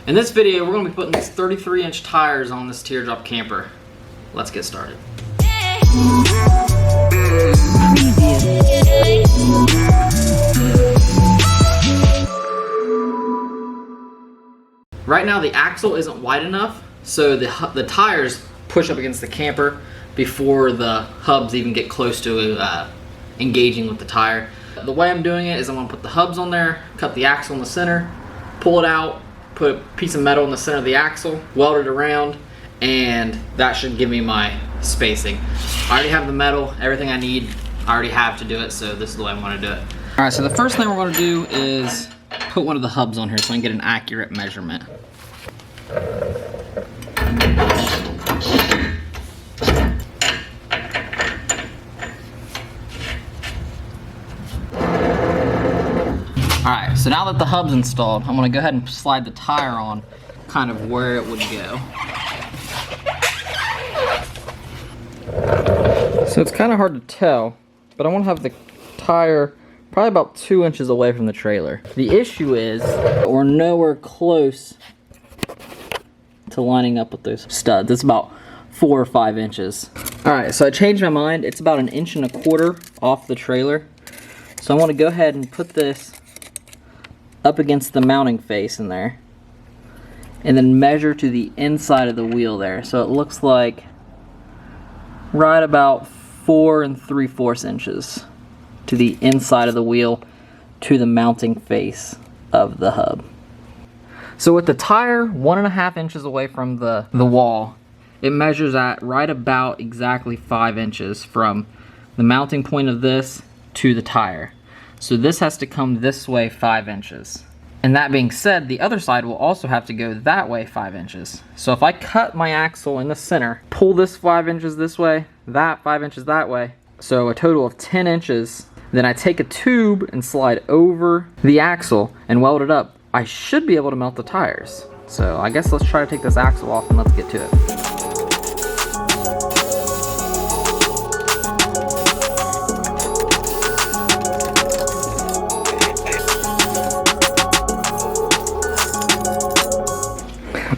In this video, we're going to be putting these 33-inch tires on this TearDrop camper. Let's get started. Right now the axle isn't wide enough, so the tires push up against the camper before the hubs even get close to engaging with the tire. The way I'm doing it is I'm going to put the hubs on there, cut the axle in the center, pull it out, put a piece of metal in the center of the axle, weld it around, and that should give me my spacing. I already have the metal, everything I need I already have to do it, so this is the way I'm going to do it. Alright, so the first thing we're going to do is put one of the hubs on here so I can get an accurate measurement. Alright, so now that the hub's installed, I'm going to go ahead and slide the tire on kind of where it would go. So it's kind of hard to tell, but I want to have the tire probably about 2 inches away from the trailer. The issue is we're nowhere close to lining up with those studs. It's about 4 or 5 inches. Alright, so I changed my mind. It's about 1.25 inches off the trailer. So I want to go ahead and put this up against the mounting face in there and then measure to the inside of the wheel there. So it looks like right about 4 3/4 inches to the inside of the wheel to the mounting face of the hub. So with the tire 1.5 inches away from the wall, it measures at right about exactly 5 inches from the mounting point of this to the tire. So this has to come this way 5 inches. And that being said, the other side will also have to go that way 5 inches. So if I cut my axle in the center, pull this 5 inches this way, that 5 inches that way, so a total of 10 inches, then I take a tube and slide over the axle and weld it up, I should be able to mount the tires. So I guess let's try to take this axle off and let's get to it.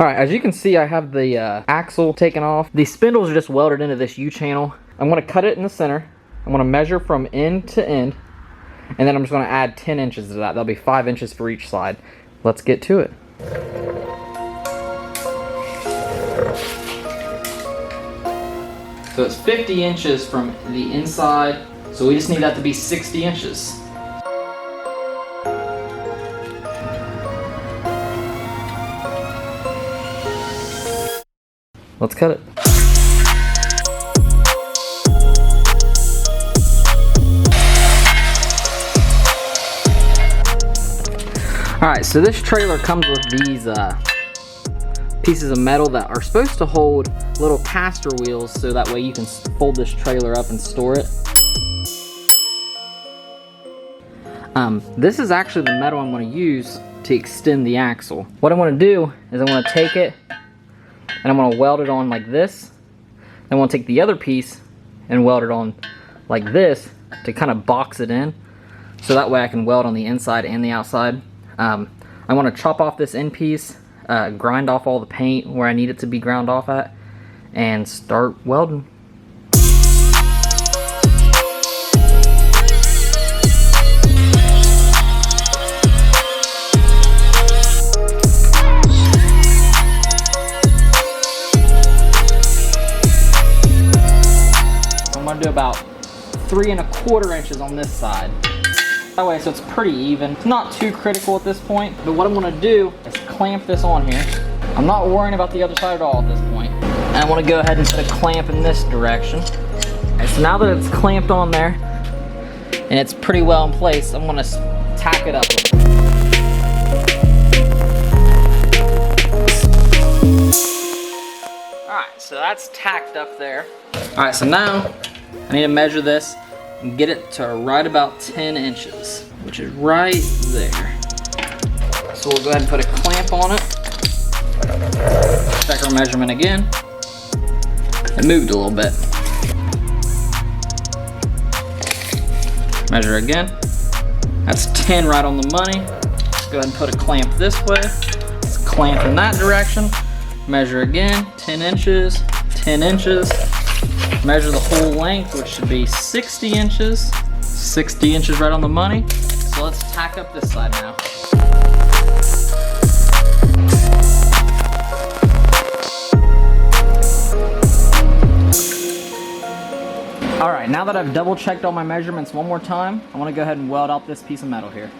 Alright, as you can see, I have the axle taken off. The spindles are just welded into this U-channel. I'm going to cut it in the center. I'm going to measure from end to end. And then I'm just going to add 10 inches to that. That'll be 5 inches for each side. Let's get to it. So it's 50 inches from the inside. So we just need that to be 60 inches. Let's cut it. Alright, so this trailer comes with these pieces of metal that are supposed to hold little caster wheels so that way you can fold this trailer up and store it. This is actually the metal I'm going to use to extend the axle. What I want to do is I want to take it and I'm going to weld it on like this. Then I'm going to take the other piece and weld it on like this to kind of box it in. So that way I can weld on the inside and the outside. I want to chop off this end piece, grind off all the paint where I need it to be ground off at, and start welding. I'm going to do about 3 1/4 inches on this side. That way, so it's pretty even. It's not too critical at this point, but what I'm going to do is clamp this on here. I'm not worrying about the other side at all at this point. And I want to go ahead and put a clamp in this direction. And so now that it's clamped on there, and it's pretty well in place, I'm going to tack it up. Alright, so that's tacked up there. Alright, so now I need to measure this and get it to right about 10 inches, which is right there. So we'll go ahead and put a clamp on it. Check our measurement again. It moved a little bit. Measure again. That's 10 right on the money. Let's go ahead and put a clamp this way. Let's clamp in that direction. Measure again, 10 inches, 10 inches. Measure the whole length, which should be 60 inches. 60 inches right on the money. So let's tack up this side now. All right, now that I've double checked all my measurements one more time, I want to go ahead and weld out this piece of metal here.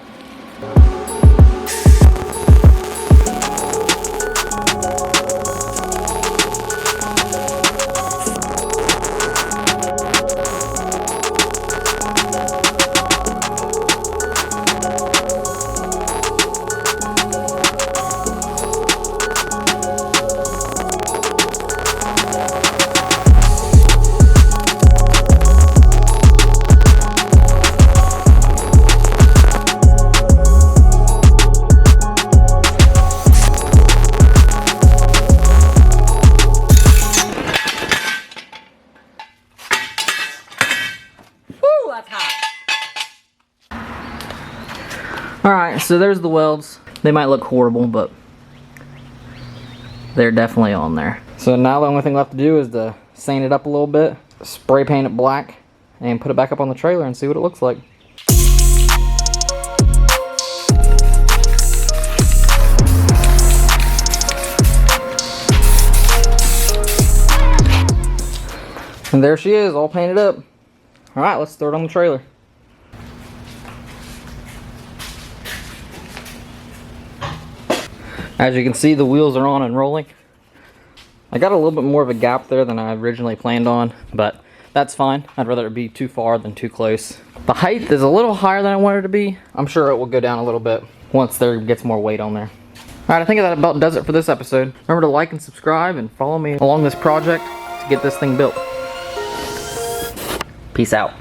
Alright, so there's the welds. They might look horrible, but they're definitely on there. So now the only thing left to do is to sand it up a little bit, spray paint it black, and put it back up on the trailer and see what it looks like. And there she is, all painted up. Alright, let's throw it on the trailer. As you can see, the wheels are on and rolling. I got a little bit more of a gap there than I originally planned on, but that's fine. I'd rather it be too far than too close. The height is a little higher than I wanted it to be. I'm sure it will go down a little bit once there gets more weight on there. Alright, I think that about does it for this episode. Remember to like and subscribe and follow me along this project to get this thing built. Peace out.